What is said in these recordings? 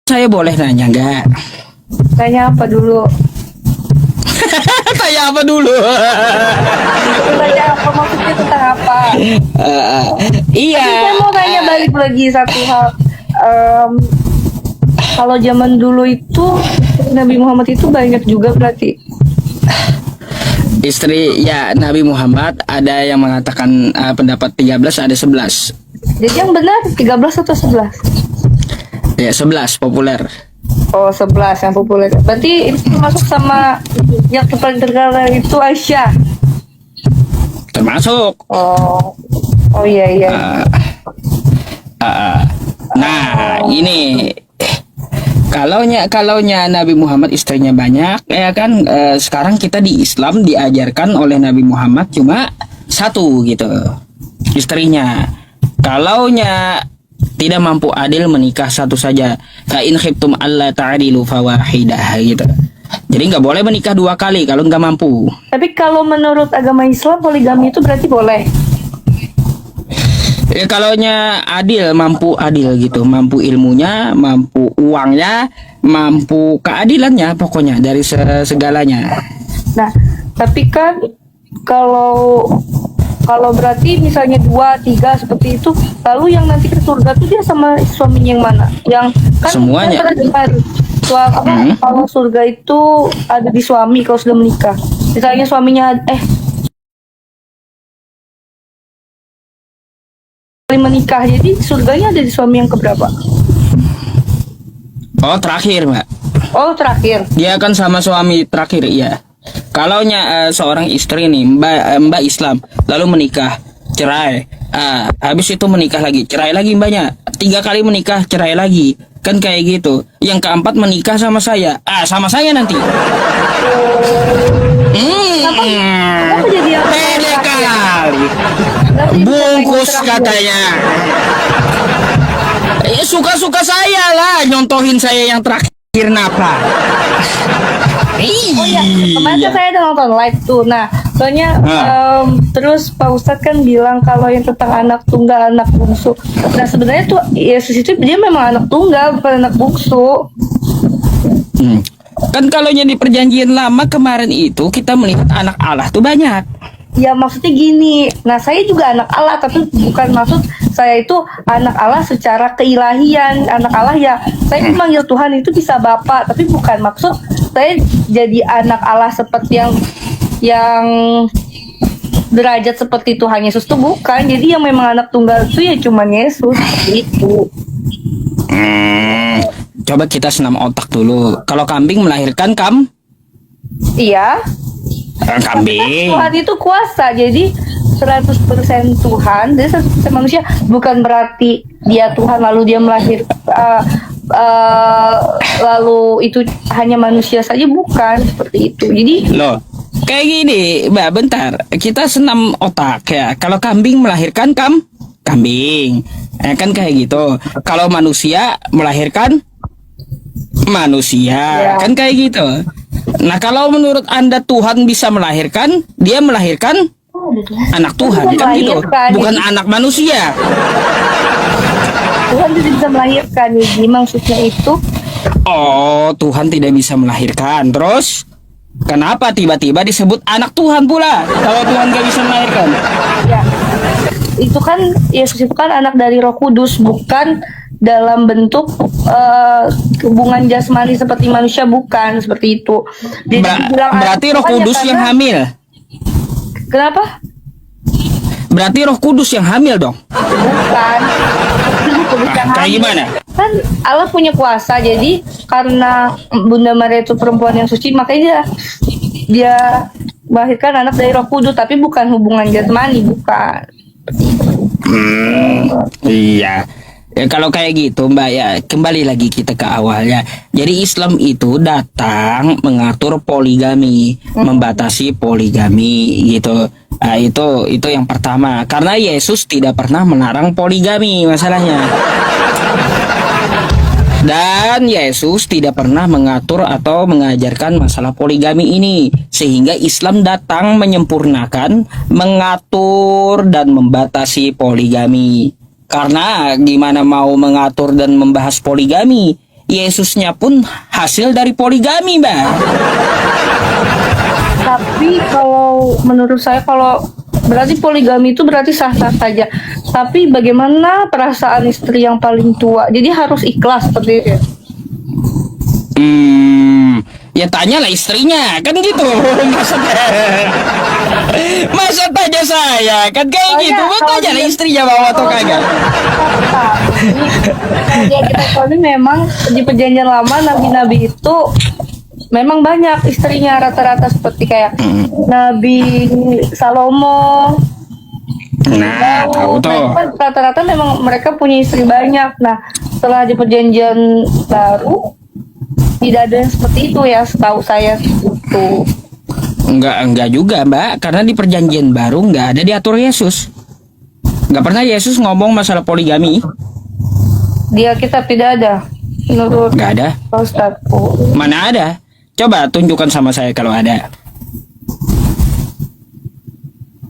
saya boleh nanya nggak? Tanya apa dulu? Tanya apa dulu? Tanya apa maksudnya tentang apa? Iya. Tapi saya mau tanya balik lagi satu hal. Kalau zaman dulu itu Nabi Muhammad itu banyak juga berarti. Istri ya Nabi Muhammad ada yang mengatakan pendapat 13, ada 11. Jadi yang benar 13 atau 11? Ya 11 populer. Oh 11 yang populer. Berarti itu masuk sama yang paling terkenal itu Aisyah. Termasuk. Oh iya. Nah ini kalaunya Nabi Muhammad istrinya banyak ya kan, sekarang kita di Islam diajarkan oleh Nabi Muhammad cuma satu gitu istrinya. Kalaunya tidak mampu adil menikah satu saja. Fa in khiftum alla ta'dilu fawahidah gitu. Jadi nggak boleh menikah dua kali kalau nggak mampu. Tapi kalau menurut agama Islam poligami itu berarti boleh. Ya kalaunya adil, mampu adil gitu, mampu ilmunya, mampu uangnya, mampu keadilannya, pokoknya dari segalanya. Nah, tapi kan kalau berarti misalnya 2, 3 seperti itu, lalu yang nanti ke surga tuh dia sama suaminya yang mana? Yang kan Semuanya. Kalau surga itu ada di suami kalau sudah menikah. Misalnya suaminya menikah, jadi surganya ada di suami yang keberapa? Oh terakhir mbak. Oh terakhir. Dia kan sama suami terakhir iya. Kalaunya seorang istri nih mbak Islam lalu menikah cerai, habis itu menikah lagi cerai lagi mbaknya, 3 kali menikah cerai lagi kan kayak gitu. Yang keempat menikah sama saya, sama saya nanti. Kenapa jadi yang Pede kali. Berarti Bungkus bisa katanya. Suka-suka saya lah, nyontohin saya yang terakhir napa. Oh iya, kemarin kan saya ada nonton live tuh. Nah, soalnya terus Pak Ustadz kan bilang kalau yang tentang anak tunggal, anak bungsu. Nah, sebenarnya tuh Yesus itu dia memang anak tunggal, bukan anak bungsu. Kan kalau yang di perjanjian lama kemarin itu kita melihat anak Allah tuh banyak. Ya maksudnya gini. Nah, saya juga anak Allah, tapi bukan maksud saya itu anak Allah secara keilahian. Anak Allah ya, saya memanggil Tuhan itu bisa Bapak, tapi bukan maksud saya jadi anak Allah seperti yang derajat seperti Tuhan Yesus tuh bukan. Jadi yang memang anak tunggal itu ya cuman Yesus itu. Coba kita senam otak dulu. Kalau kambing melahirkan Iya. Kambing. Tuhan itu kuasa, jadi 100% Tuhan, jadi 100% manusia. Bukan berarti dia Tuhan lalu dia melahirkan lalu itu hanya manusia saja, bukan seperti itu. Jadi Loh, kayak gini, Mbak, bentar. Kita senam otak ya. Kalau kambing melahirkan kambing. Kan kayak gitu. Kalau manusia melahirkan manusia. Ya. Kan kayak gitu. Nah, kalau menurut Anda Tuhan bisa melahirkan, dia melahirkan anak Tuhan kan gitu. Bukan anak manusia. Tuhan tidak bisa melahirkan, jadi maksudnya itu. Oh, Tuhan tidak bisa melahirkan. Terus kenapa tiba-tiba disebut anak Tuhan pula kalau Tuhan gak bisa melahirkan? Ya, itu kan Yesus itu kan anak dari Roh Kudus, bukan dalam bentuk hubungan jasmani seperti manusia, bukan seperti itu. Jadi Berarti Roh Kudus yang hamil. Kenapa? Berarti Roh Kudus yang hamil dong. Bukan. Kayak gimana? Kan Allah punya kuasa, jadi karena Bunda Maria itu perempuan yang suci, makanya dia melahirkan anak dari Roh Kudus, tapi bukan hubungan jasmani, bukan. Iya. Ya, kalau kayak gitu Mbak ya, kembali lagi kita ke awalnya. Jadi Islam itu datang mengatur poligami, membatasi poligami gitu. Nah, itu yang pertama. Karena Yesus tidak pernah melarang poligami masalahnya. Dan Yesus tidak pernah mengatur atau mengajarkan masalah poligami ini. Sehingga Islam datang menyempurnakan, mengatur dan membatasi poligami. Karena gimana mau mengatur dan membahas poligami, Yesusnya pun hasil dari poligami, Mbak. Tapi kalau menurut saya, kalau berarti poligami itu berarti sah-sah saja. Tapi bagaimana perasaan istri yang paling tua? Jadi harus ikhlas seperti itu. Ya tanyalah istrinya, kan gitu. Masa tanya saya, kan kayak Soalnya gitu. Mau kalau tanya lah dia- istrinya mau atau kalau kagak. dia kita tahu memang di perjanjian lama nabi-nabi itu memang banyak istrinya, rata-rata seperti kayak Nabi Salomo. Nah, tahu tuh. Mereka kan rata-rata memang mereka punya istri banyak. Nah, setelah di perjanjian baru tidak ada yang seperti itu ya, setahu saya itu. Enggak juga, Mbak, karena di perjanjian baru enggak ada diatur Yesus. Enggak pernah Yesus ngomong masalah poligami. Dia kitab tidak ada menurut Enggak ada. Pak Ustadz. Oh. Mana ada? Coba tunjukkan sama saya kalau ada.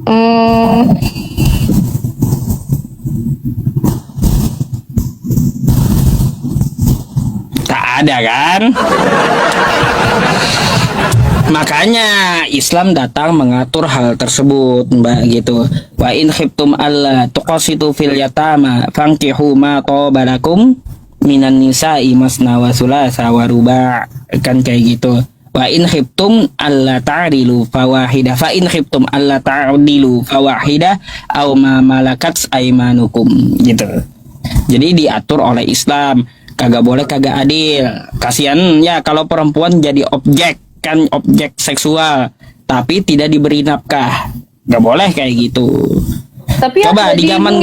Hmm, Tak ada kan? Makanya Islam datang mengatur hal tersebut, Mbak, gitu. Wa in khiftum alla tuqasitu fil yatama fankihu ma tabalakum minan nisa'i masna wa thulatha wa ruba', kan kayak gitu. Wa in khiftum alla ta'dilu fawahida fa in khiftum alla ta'dilu fawahida aw ma malakat aymanukum, gitu. Jadi diatur oleh Islam, kagak boleh kagak adil. Kasihan ya kalau perempuan jadi objek, kan objek seksual, tapi tidak diberi nafkah. Gak boleh kayak gitu. tapi Coba ada di zaman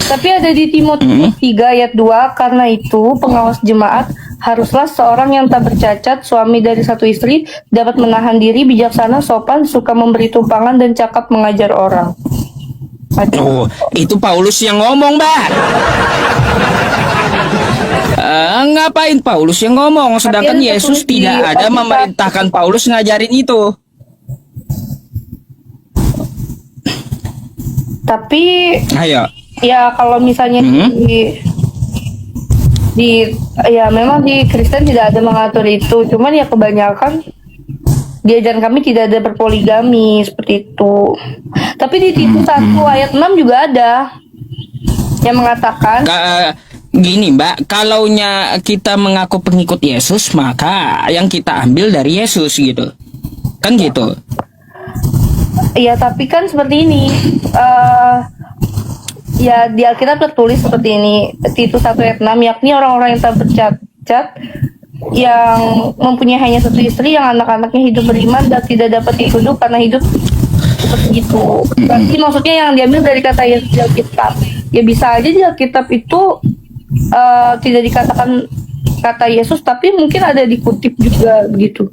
tapi ada di Timotius 3 ayat 2, karena itu pengawas jemaat haruslah seorang yang tak bercacat, suami dari satu istri, dapat menahan diri, bijaksana, sopan, suka memberi tumpangan dan cakap mengajar orang. Oh, itu Paulus yang ngomong, Mbak. Ngapain Paulus yang ngomong, sedangkan Tapi ada Yesus tertulis di tidak ada Alkitab. memerintahkan Paulus ngajarin itu. Tapi Ayo. ya kalau misalnya di ya memang di Kristen tidak ada mengatur itu, cuman ya kebanyakan di ajaran kami tidak ada berpoligami seperti itu. Tapi di Titus 1 ayat 6 juga ada yang mengatakan Gini, Mbak, kalaunya kita mengaku pengikut Yesus, maka yang kita ambil dari Yesus gitu. Kan gitu. ya, tapi kan seperti ini, ya di Alkitab tertulis seperti ini, Titus 1 ayat 6, yakni orang-orang yang tak bercacat, yang mempunyai hanya satu istri, yang anak-anaknya hidup beriman dan tidak dapat dituduh karena hidup seperti itu. Berarti maksudnya yang diambil dari kata Yesus di Alkitab. Ya bisa aja di Alkitab itu tidak dikatakan kata Yesus, tapi mungkin ada dikutip juga begitu.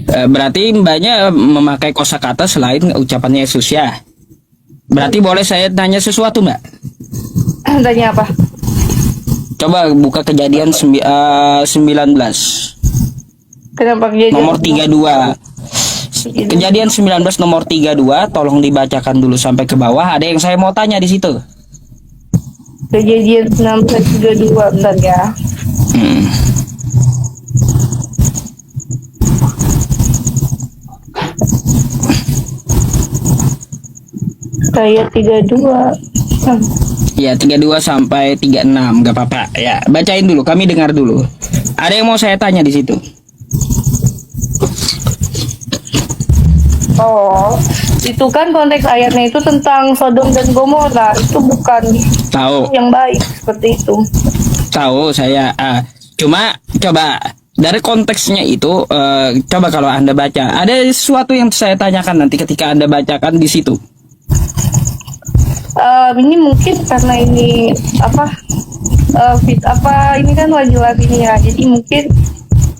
Berarti Mbaknya memakai kosakata selain ucapan Yesus ya. Berarti boleh saya tanya sesuatu, Mbak? Tanya apa? Coba buka Kejadian 19 Kenapa kejadian? nomor 32. Kejadian 19 nomor 32, tolong dibacakan dulu sampai ke bawah. Ada yang saya mau tanya di situ. Kejadian 19:32, bentar ya. Ayat 32. Ya, 32 sampai 36, gak apa-apa. Ya, bacain dulu, kami dengar dulu. Ada yang mau saya tanya di situ. Oh, itu kan konteks ayatnya itu tentang Sodom dan Gomora, itu bukan Tahu, yang baik seperti itu. tahu saya. Cuma coba dari konteksnya itu, coba kalau Anda baca, ada sesuatu yang saya tanyakan nanti ketika Anda bacakan di situ. Ini mungkin karena ini ini kan lagi-lagi ya, jadi mungkin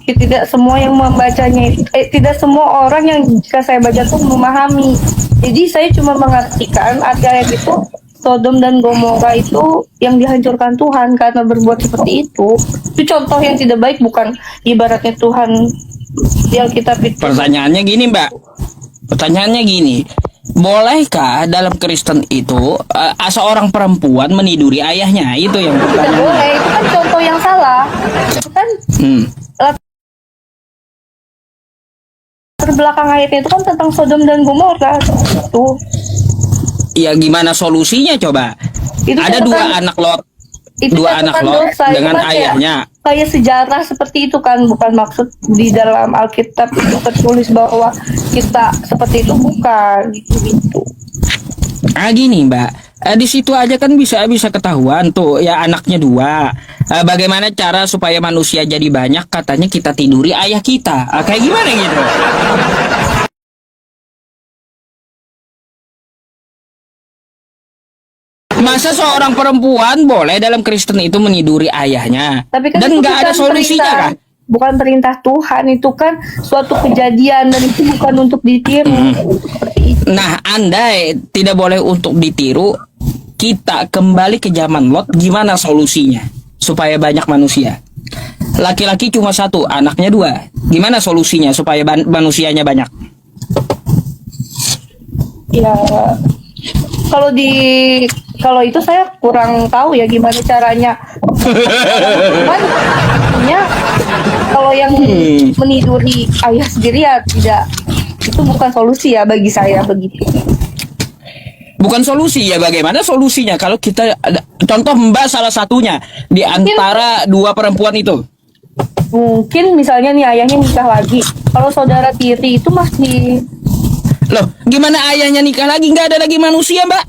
tidak semua yang membacanya tidak semua orang yang jika saya baca tuh memahami. Jadi saya cuma mengartikan ayat itu, Sodom dan Gomora itu yang dihancurkan Tuhan karena berbuat seperti itu. Itu contoh yang tidak baik, bukan ibaratnya Tuhan yang kita pikir. Pertanyaannya gini, Mbak. Pertanyaannya gini. bolehkah dalam Kristen itu seorang perempuan meniduri ayahnya? Itu yang Tidak pertanyaan. boleh, itu kan contoh yang salah. Itu kan Hmm. terbelakang ayatnya itu kan tentang Sodom dan Gomora. Tuh, Ya gimana solusinya coba? Itu Ada catatan- dua anak Lot, itu dua anak catatan Lot dosa, itu dengan kan kayak- ayahnya. Kayak sejarah seperti itu kan, bukan maksud di dalam Alkitab itu tertulis bahwa kita seperti itu, bukan gitu. Gini Mbak, di situ aja kan bisa ketahuan tuh ya anaknya dua. Bagaimana cara supaya manusia jadi banyak? Katanya kita tiduri ayah kita. Kayak gimana gitu? Masa seorang perempuan boleh dalam Kristen itu meniduri ayahnya? Tapi kan Dan itu nggak ada bukan solusinya perintah- kan? Bukan perintah Tuhan, itu kan suatu kejadian dan itu bukan untuk ditiru. Seperti itu. Nah, andai tidak boleh untuk ditiru, kita kembali ke zaman Lot, gimana solusinya? Supaya banyak manusia. Laki-laki cuma satu, anaknya dua. Gimana solusinya supaya manusianya banyak? Ya, kalau itu saya kurang tahu ya gimana caranya. Cuman ya, kalau yang meniduri ayah sendiri ya tidak, itu bukan solusi ya bagi saya begitu. Bukan solusi ya, bagaimana solusinya? Kalau kita contoh Mbak salah satunya di antara dua perempuan itu. Mungkin misalnya nih ayahnya nikah lagi. Kalau saudara tiri itu masih Loh, gimana ayahnya nikah lagi? Nggak ada lagi manusia, Mbak.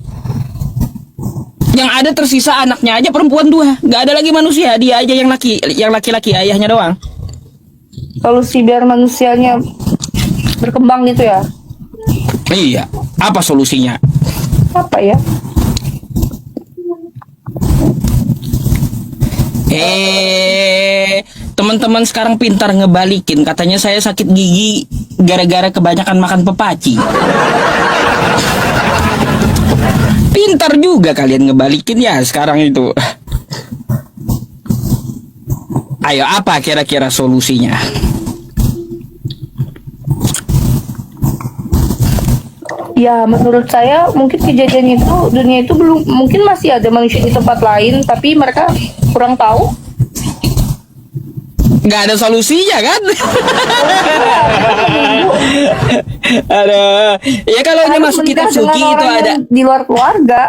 Yang ada tersisa anaknya aja perempuan dua. Nggak ada lagi manusia, dia aja yang laki-laki ayahnya doang. solusi biar manusianya berkembang gitu ya. Iya, apa solusinya? Apa ya? Teman-teman sekarang pintar ngebalikin. Katanya saya sakit gigi gara-gara kebanyakan makan pepaci. Pintar juga kalian ngebalikin ya sekarang itu. Ayo, apa kira-kira solusinya? Ya menurut saya mungkin kejadian itu, dunia itu belum, mungkin masih ada manusia di tempat lain tapi mereka kurang tahu. Nggak ada solusinya kan? Ada. Ya kalau ini Harus masuk kitab menikah dengan suci itu orang ada. yang di luar keluarga.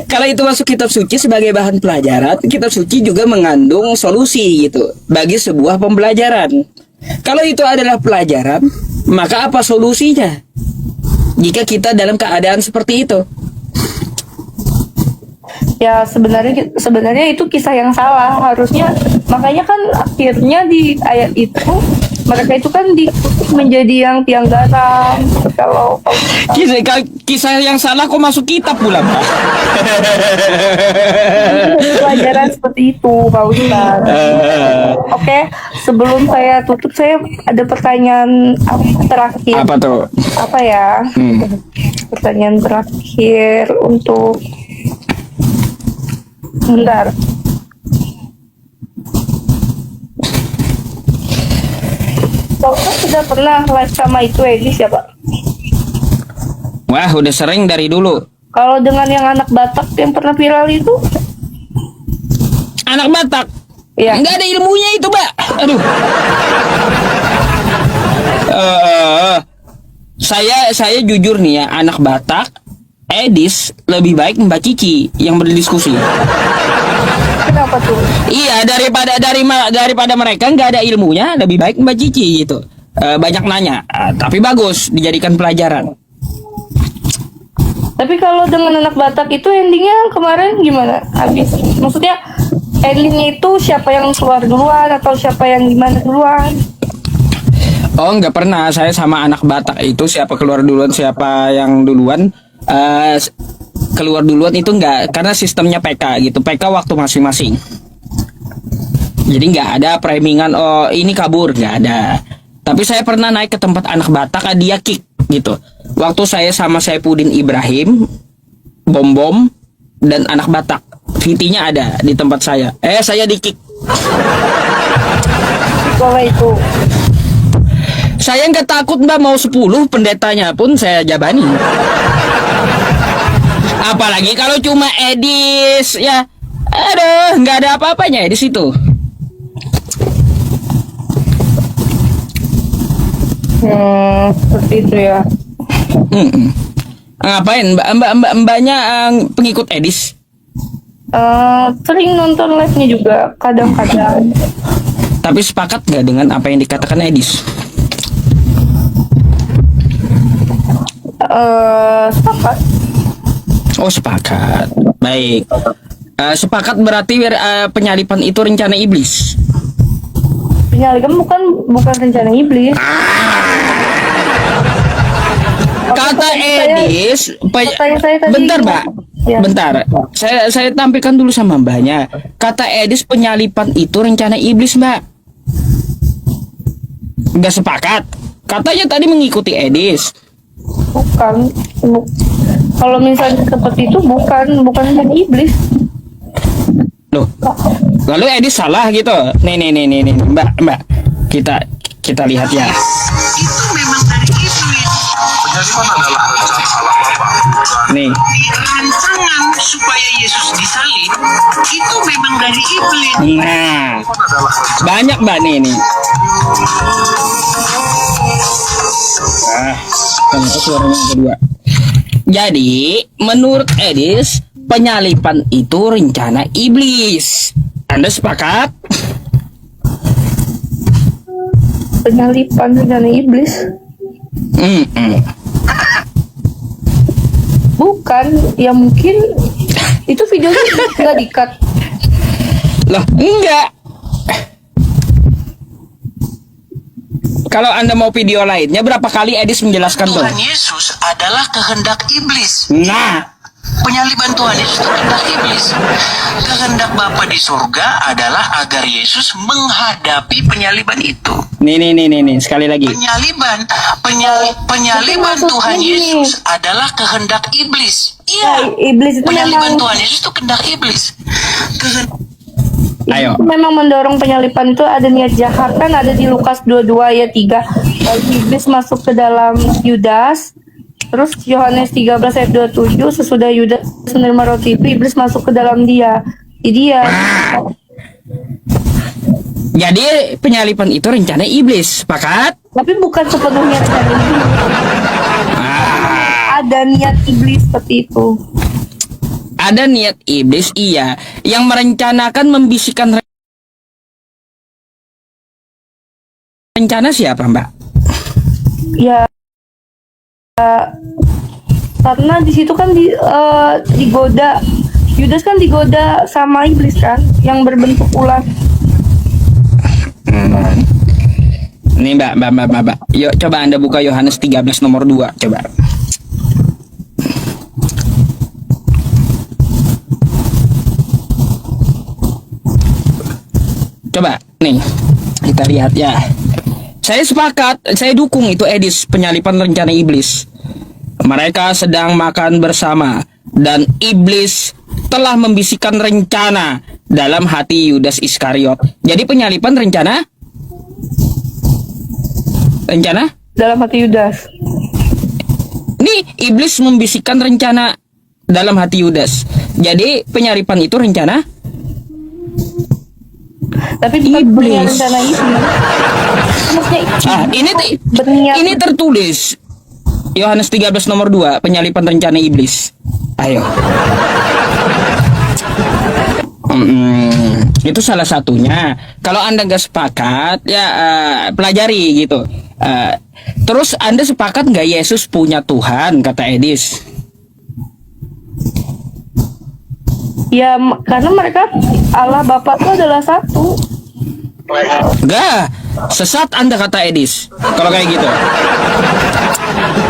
Kalau itu masuk kitab suci sebagai bahan pelajaran, kitab suci juga mengandung solusi gitu bagi sebuah pembelajaran. Kalau itu adalah pelajaran, maka apa solusinya? Jika kita dalam keadaan seperti itu. Ya sebenarnya itu kisah yang salah harusnya, makanya kan akhirnya di ayat itu mereka itu kan dikutuk menjadi yang tiang garam. Kalau Kisah yang salah kok masuk kitab pula, Pak? pelajaran seperti itu, Pak Ustadz. Oke, sebelum saya tutup saya ada pertanyaan terakhir. Apa tuh? Apa ya? Pertanyaan terakhir untuk bentar. Bapak sudah pernah live sama itu Edis ya Pak? Wah, udah sering dari dulu. Kalau dengan yang anak Batak yang pernah viral itu? Anak Batak. Iya. Nggak ada ilmunya itu, Mbak. Aduh. Saya jujur nih ya, anak Batak, Edis lebih baik Mbak Cici yang berdiskusi. Kenapa tuh? Iya, daripada mereka nggak ada ilmunya, lebih baik Mbak Cici gitu. Banyak nanya, tapi bagus dijadikan pelajaran. Tapi kalau dengan anak Batak itu endingnya kemarin gimana? Habis. Maksudnya endingnya itu siapa yang keluar duluan atau siapa yang gimana duluan? Oh, nggak pernah. Saya sama anak Batak itu siapa keluar duluan, siapa yang duluan. Keluar duluan itu nggak, karena sistemnya PK gitu. PK waktu masing-masing. Jadi nggak ada primingan, oh ini kabur, nggak ada. Tapi saya pernah naik ke tempat anak Batak, dia kick gitu. Waktu saya sama Saipudin Ibrahim, Bom dan anak Batak, VT-nya ada di tempat saya. Saya di kick. Kalau itu Saya nggak takut Mbak, mau 10 pendetanya pun saya jabani. Apalagi kalau cuma Edis, ya. Aduh, nggak ada apa-apanya di situ. Seperti itu ya. Ngapain mbaknya pengikut Edis? Sering nonton live-nya juga kadang-kadang. Tapi sepakat nggak dengan apa yang dikatakan Edis? Sepakat. Oh, sepakat. Baik. Sepakat berarti penyalipan itu rencana iblis. Penyalipan bukan rencana iblis. Kata Edis, bentar Mbak, Ya. bentar. Saya tampilkan dulu sama Mbaknya. Kata Edis penyalipan itu rencana iblis Mbak. Nggak sepakat. Katanya tadi mengikuti Edis. Bukan. Kalau misalnya seperti itu bukan rencana iblis. Loh, lalu Edis salah gitu. Nih, Mbak, kita lihat ya. Itu memang dari iblis. Penyalipan adalah rencana Allah Bapa. Nih, Rancangan supaya Yesus disalib itu memang dari iblis. nah, banyak Mbak nih. Kenapa suaranya yang kedua? Jadi, menurut Edis, penyalipan itu rencana iblis. Anda sepakat? Penyalipan rencana iblis. Bukan, ya mungkin itu videonya nggak di-cut. Loh, enggak. Kalau Anda mau video lainnya, berapa kali Edis menjelaskan tuh? Tuhan Yesus adalah kehendak iblis. Nah, Penyaliban Tuhan Yesus itu kehendak iblis. Kehendak Bapa di surga adalah agar Yesus menghadapi penyaliban itu. nih, sekali lagi. Penyaliban Tuhan Yesus adalah kehendak iblis. Ya, Iya. iblis itu Penyaliban memang Tuhan Yesus itu kehendak iblis. Ayo. itu memang mendorong penyalipan itu ada niat jahat kan ada di Lukas 22 ayat 3. Lalu iblis masuk ke dalam Yudas. Terus Yohanes 13 ayat 27 sesudah Yudas menerima roti itu iblis masuk ke dalam dia. Jadi ya Jadi penyalipan itu rencana iblis, sepakat? tapi bukan sepenuhnya rencana iblis. Ada niat iblis seperti itu. Ada niat iblis, iya, yang merencanakan membisikkan rencana siapa, Mbak? Ya karena di situ kan digoda Yudas kan digoda sama iblis kan yang berbentuk ular. Nih Mbak. Yuk coba Anda buka Yohanes 13 nomor 2, coba. Coba, nih, kita lihat ya. Saya sepakat, saya dukung itu Edis, penyalipan rencana iblis. Mereka sedang makan bersama, dan iblis telah membisikkan rencana dalam hati Yudas Iskariot. Jadi penyalipan rencana Dalam hati Yudas. Nih, iblis membisikkan rencana dalam hati Yudas. Jadi penyalipan itu rencana Tapi bukan iblis. rencana iblis. Maksudnya berniat. Ini tertulis Yohanes 13 nomor 2, penyalipan rencana iblis. Ayo. Itu salah satunya. Kalau Anda nggak sepakat, ya pelajari gitu. Terus Anda sepakat nggak Yesus punya Tuhan, kata Edis? Ya karena mereka Allah Bapa itu adalah satu. Enggak, sesat Anda, kata Edis. Kalau kayak gitu.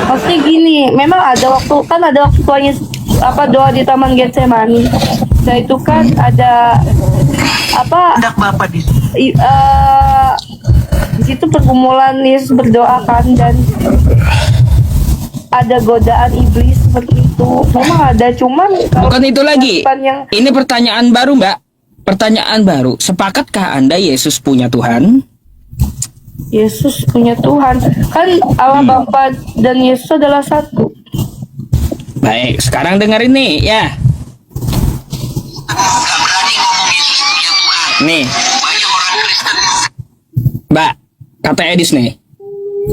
Maksudnya gini, memang ada waktu tuanya doa di Taman Getsemani. Nah itu kan ada Kehendak Bapa di di situ pergumulan Yesus berdoa kan dan ada godaan iblis seperti itu. Memang ada, cuman Bukan itu lagi. yang Ini pertanyaan baru, Mbak. Pertanyaan baru. Sepakatkah Anda Yesus punya Tuhan? Yesus punya Tuhan. Kan Allah Bapa dan Yesus adalah satu. Baik, sekarang dengerin nih ya. Gak berani ngomong Yesus punya Tuhan. Nih, Banyak orang Kristen Mbak, kata Edis nih.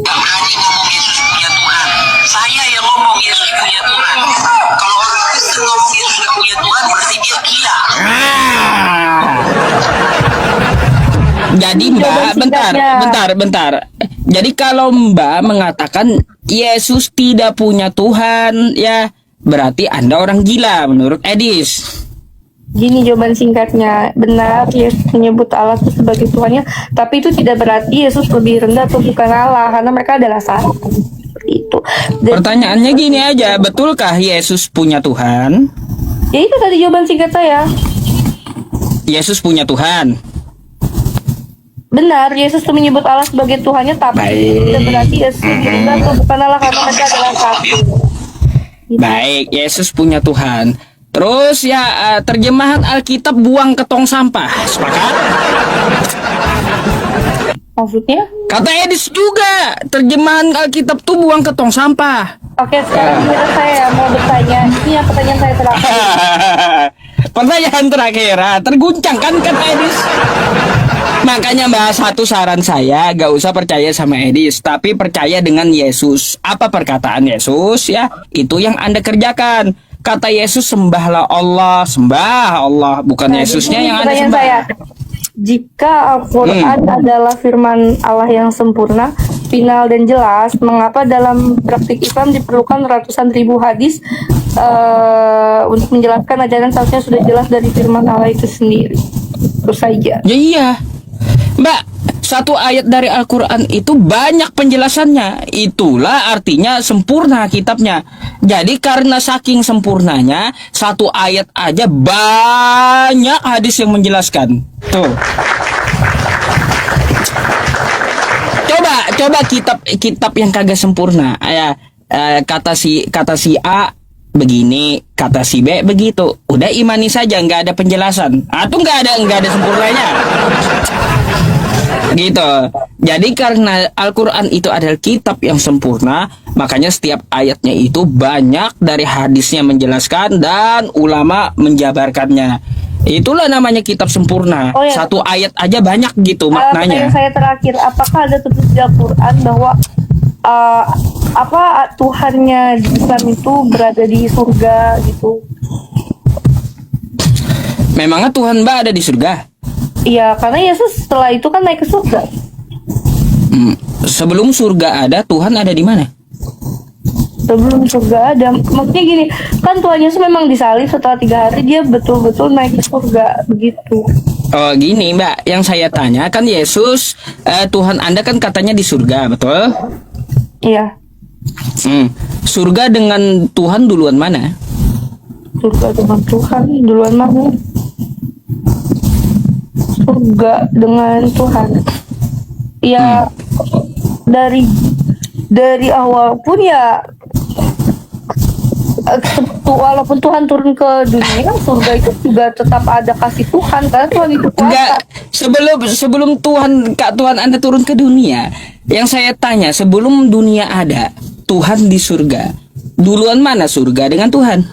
gak berani ngomong Yesus punya Tuhan. Saya yang ngomong Yesus punya Tuhan. Kalau orang Kristen ngomong Yesus gak punya Tuhan, berarti dia gila. Jadi Mbak, bentar. Jadi kalau Mbak mengatakan Yesus tidak punya Tuhan, ya berarti Anda orang gila menurut Edis. Gini jawaban singkatnya, benar Yesus menyebut Allah itu sebagai Tuhannya, tapi itu tidak berarti Yesus lebih rendah atau bukan Allah, karena mereka adalah satu. Seperti itu. Dan, Pertanyaannya gini aja, betulkah Yesus punya Tuhan? ya itu tadi jawaban singkat saya. Yesus punya Tuhan. Benar, Yesus itu menyebut Allah sebagai Tuhannya, tapi Baik. tidak berarti Yesus lebih rendah atau bukan Allah, karena mereka adalah satu. Baik, Yesus punya Tuhan. Terus ya terjemahan Alkitab buang ke tong sampah. Sepakat? Maksudnya? Kata Edis juga, terjemahan Alkitab tuh buang ke tong sampah. Oke, sekarang saya mau bertanya. Ini yang pertanyaan saya terakhir. Pertanyaan terakhir, terguncang kan kata Edis. Makanya Mbak, satu saran saya, gak usah percaya sama Edis, tapi percaya dengan Yesus. Apa perkataan Yesus ya? Itu yang Anda kerjakan. Kata Yesus, sembah Allah, bukan Yesusnya jadi yang Anda pertanyaan sembah. saya, jika Al-Quran adalah firman Allah yang sempurna, final dan jelas, mengapa dalam praktik Islam diperlukan ratusan ribu hadis untuk menjelaskan ajaran seharusnya sudah jelas dari firman Allah itu sendiri? Itu saja. Ya iya, Mbak, satu ayat dari Al-Quran itu banyak penjelasannya. Itulah artinya sempurna kitabnya. Jadi karena saking sempurnanya, satu ayat aja banyak hadis yang menjelaskan. Tuh. Coba kitab yang kagak sempurna. Ya, kata si A begini, kata si B begitu. Udah imani saja, nggak ada penjelasan. Atau nggak ada sempurnanya. Gitu. Jadi karena Al-Quran itu adalah kitab yang sempurna, makanya setiap ayatnya itu banyak dari hadisnya menjelaskan dan ulama menjabarkannya. Itulah namanya kitab sempurna. Oh, ya. Satu ayat aja banyak gitu maknanya. Pertanyaan saya terakhir, apakah ada tertulis di Al-Quran bahwa Tuhannya di Islam itu berada di surga gitu? Memangnya Tuhan Mbak ada di surga? Iya, karena Yesus setelah itu kan naik ke surga. Sebelum surga ada, Tuhan ada di mana? Sebelum surga ada, maksudnya gini, kan Tuhan Yesus memang disalib, setelah 3 hari dia betul-betul naik ke surga, begitu. Oh gini Mbak, yang saya tanya kan Yesus, Tuhan Anda kan katanya di surga, betul? Iya, Surga dengan Tuhan duluan mana? surga dengan Tuhan duluan mana? Surga dengan Tuhan. Ya, dari awal pun ya, walaupun Tuhan turun ke dunia, surga itu juga tetap ada kasih Tuhan, karena Tuhan itu Enggak, kuasa. sebelum Tuhan Anda turun ke dunia, yang saya tanya, sebelum dunia ada, Tuhan di surga. Duluan mana surga dengan Tuhan?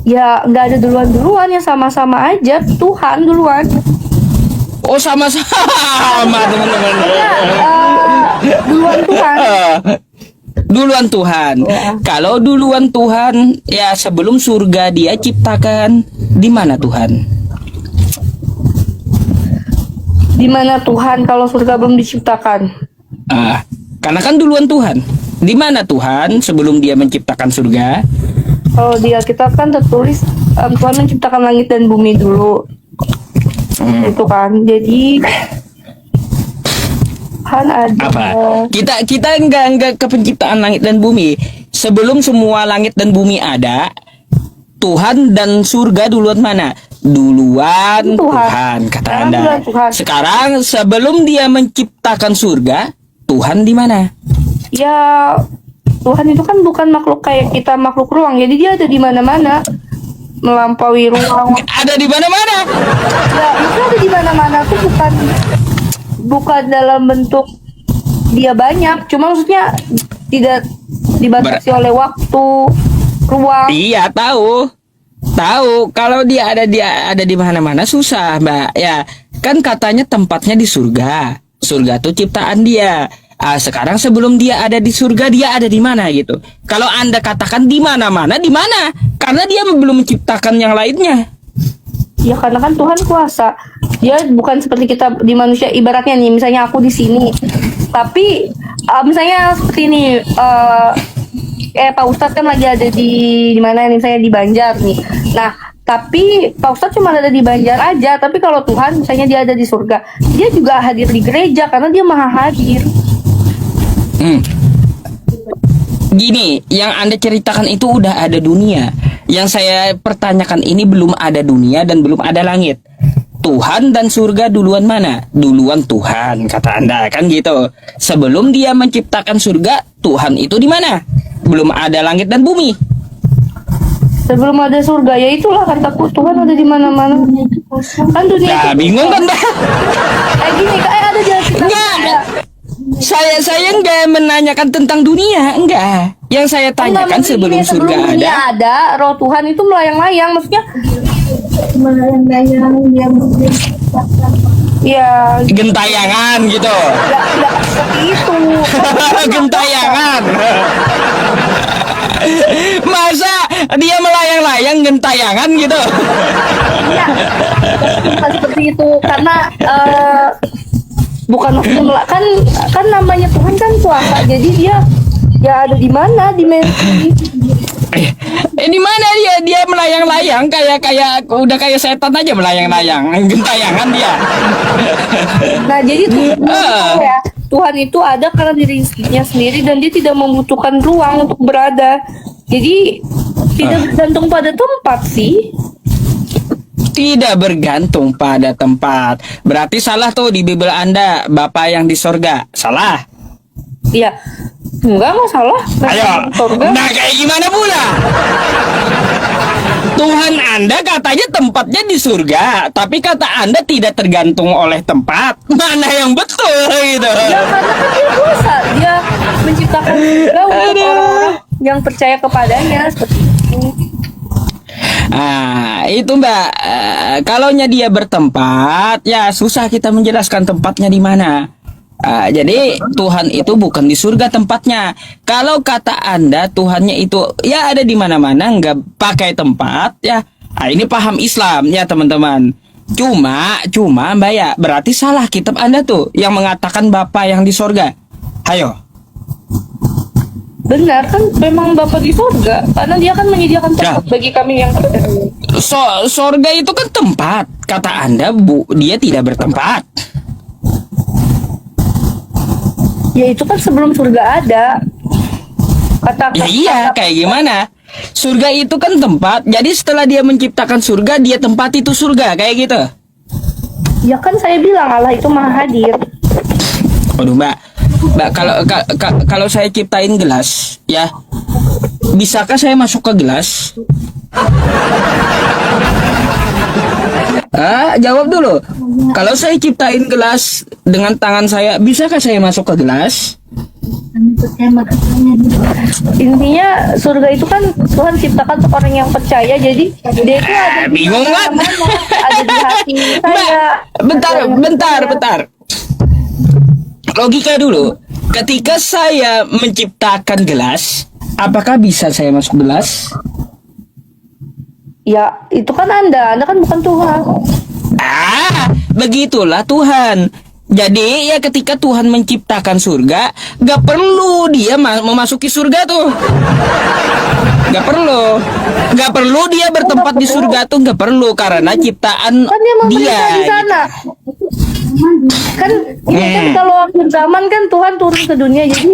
Ya nggak ada duluan ya, sama-sama aja Tuhan duluan. Oh sama-sama teman-teman. Duluan Tuhan. Duluan Tuhan. Ya. Kalau duluan Tuhan, ya sebelum surga dia ciptakan, di mana Tuhan? Di mana Tuhan kalau surga belum diciptakan? Karena kan duluan Tuhan. Di mana Tuhan sebelum dia menciptakan surga? Kalau di Alkitab kan tertulis Tuhan menciptakan langit dan bumi dulu. Itu kan. Jadi kan ada Apa? Kita enggak ke penciptaan langit dan bumi. Sebelum semua langit dan bumi ada, Tuhan dan surga duluan mana? Duluan Tuhan, kata Sekarang Anda. duluan Tuhan. Sekarang sebelum dia menciptakan surga, Tuhan di mana? Ya, Tuhan itu kan bukan makhluk kayak kita, makhluk ruang. Jadi dia ada di mana-mana, melampaui ruang. Ada di mana-mana. Ya, itu ada di mana-mana tuh bukan dalam bentuk dia banyak, cuma maksudnya tidak dibatasi oleh waktu, ruang. Iya, tahu. Tahu kalau dia ada di mana-mana susah, Mbak. Ya, kan katanya tempatnya di surga. Surga tuh ciptaan dia. Sekarang sebelum dia ada di surga, dia ada di mana gitu. Kalau Anda katakan di mana-mana, di mana? Karena dia belum menciptakan yang lainnya. Ya karena kan Tuhan kuasa. Dia bukan seperti kita di manusia, ibaratnya nih, misalnya aku di sini. Tapi misalnya seperti ini, Pak Ustadz kan lagi ada di mana nih, misalnya di Banjar nih. Nah, tapi Pak Ustadz cuma ada di Banjar aja. Tapi kalau Tuhan misalnya dia ada di surga, dia juga hadir di gereja karena dia maha hadir. Gini, yang Anda ceritakan itu udah ada dunia. Yang saya pertanyakan ini belum ada dunia dan belum ada langit. Tuhan dan surga duluan mana? Duluan Tuhan, kata Anda, kan gitu. Sebelum dia menciptakan surga, Tuhan itu di mana? Belum ada langit dan bumi. Sebelum ada surga, ya itulah kataku, Tuhan ada di mana-mana. Kan dunia Nah, bingung kan, Mbak? gini, kayak ada jalan kita. Enggak. Saya enggak menanyakan tentang dunia, enggak. Yang saya tanyakan sebelum surga dunia ada, roh Tuhan itu melayang-layang, maksudnya melayang-layang dia ya gentayangan gitu. Enggak seperti itu. Gentayangan. Masa dia melayang-layang gentayangan gitu? Iya, bukan seperti itu karena bukan maksudnya kan namanya Tuhan kan kuasa, jadi dia ya ada di mana dimensi. Di mana dia melayang-layang kayak udah kayak setan aja melayang-layang gentayangan dia. Nah jadi Tuhan itu ada karena dirinya sendiri dan dia tidak membutuhkan ruang untuk berada. Jadi tidak bergantung pada tempat sih. Tidak bergantung pada tempat. Berarti salah tuh di Bible Anda, Bapa yang di sorga. Salah. Iya. Enggak salah. Ayo. Nah kayak gimana pula? Tuhan Anda katanya tempatnya di surga, tapi kata Anda tidak tergantung oleh tempat. Mana yang betul gitu? Ya karena kan dia kuasa, dia menciptakan surga untuk orang-orang yang percaya kepadanya seperti itu. Itu Mbak, kalaunya dia bertempat, ya susah kita menjelaskan tempatnya di mana. Jadi Tuhan itu bukan di surga tempatnya. Kalau kata Anda Tuhannya itu ya ada di mana-mana, nggak pakai tempat, ya. Ini paham Islam ya teman-teman. Cuma Mbak ya, berarti salah kitab Anda tuh yang mengatakan Bapa yang di surga. Ayo. Benar kan, memang Bapa di surga karena dia kan menyediakan tempat bagi kami yang percaya. Surga itu kan tempat. Kata Anda dia tidak bertempat. Ya itu kan sebelum surga ada. Ya iya, kayak gimana? Surga itu kan tempat. Jadi setelah dia menciptakan surga, dia tempat itu surga, kayak gitu. Ya kan saya bilang Allah itu maha hadir. Waduh Mbak, kalau saya ciptain gelas, ya, bisakah saya masuk ke gelas? Jawab dulu. Kalau saya ciptain gelas dengan tangan saya, bisakah saya masuk ke gelas? Intinya surga itu kan Tuhan ciptakan untuk orang yang percaya, jadi dia itu ada di bingung kan? Ada di hati saya. Bentar. Logika dulu. Ketika saya menciptakan gelas, apakah bisa saya masuk gelas? Ya, itu kan Anda kan bukan Tuhan. Begitulah Tuhan. Jadi ya ketika Tuhan menciptakan surga, gak perlu dia memasuki surga tuh. Gak perlu dia bertempat di surga tuh, gak perlu karena ciptaan kan dia dia. Di sana. Kan ini kan kalau akhir zaman kan Tuhan turun ke dunia, jadi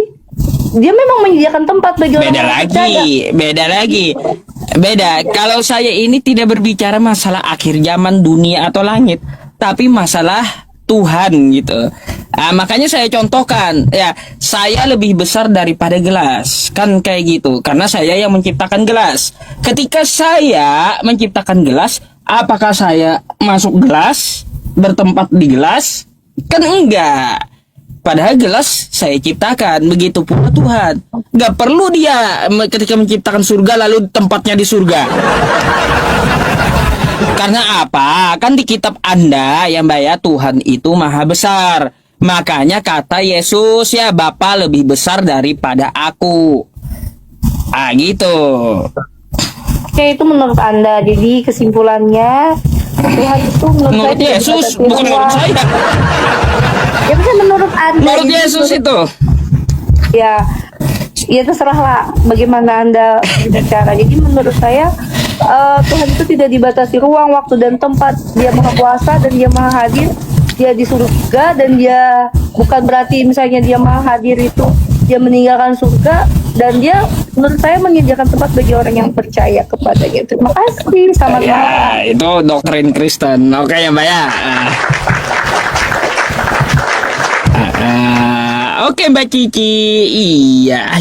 dia memang menyediakan tempat bagi orang yang percaya. Beda. Kalau saya ini tidak berbicara masalah akhir zaman, dunia atau langit, tapi masalah Tuhan gitu. Makanya saya contohkan, ya, saya lebih besar daripada gelas, kan kayak gitu. Karena saya yang menciptakan gelas. Ketika saya menciptakan gelas, apakah saya masuk gelas, bertempat di gelas? Kan enggak. Padahal jelas saya ciptakan, begitu pula Tuhan. Gak perlu dia ketika menciptakan surga lalu tempatnya di surga. Karena apa? Kan di kitab Anda ya Mbak ya, Tuhan itu maha besar. Makanya kata Yesus ya, Bapa lebih besar daripada aku. Ah gitu. Oke, itu menurut Anda. Jadi kesimpulannya Tuhan itu Menurut saya Yesus, tidak bukan menurut ruang. saya. Ya bisa menurut Anda. Menurut Jadi Yesus itu. Ya, ya terserahlah bagaimana Anda berbicara. Jadi menurut saya Tuhan itu tidak dibatasi ruang, waktu dan tempat. Dia maha kuasa dan dia maha hadir. Dia di surga dan dia bukan berarti misalnya dia maha hadir itu dia meninggalkan surga, dan dia menurut saya menyediakan tempat bagi orang yang percaya kepadanya. Terima kasih, selamat malam. Ya, itu doktrin Kristen. Oke ya Mbak ya. Oke Mbak Cici. Iya.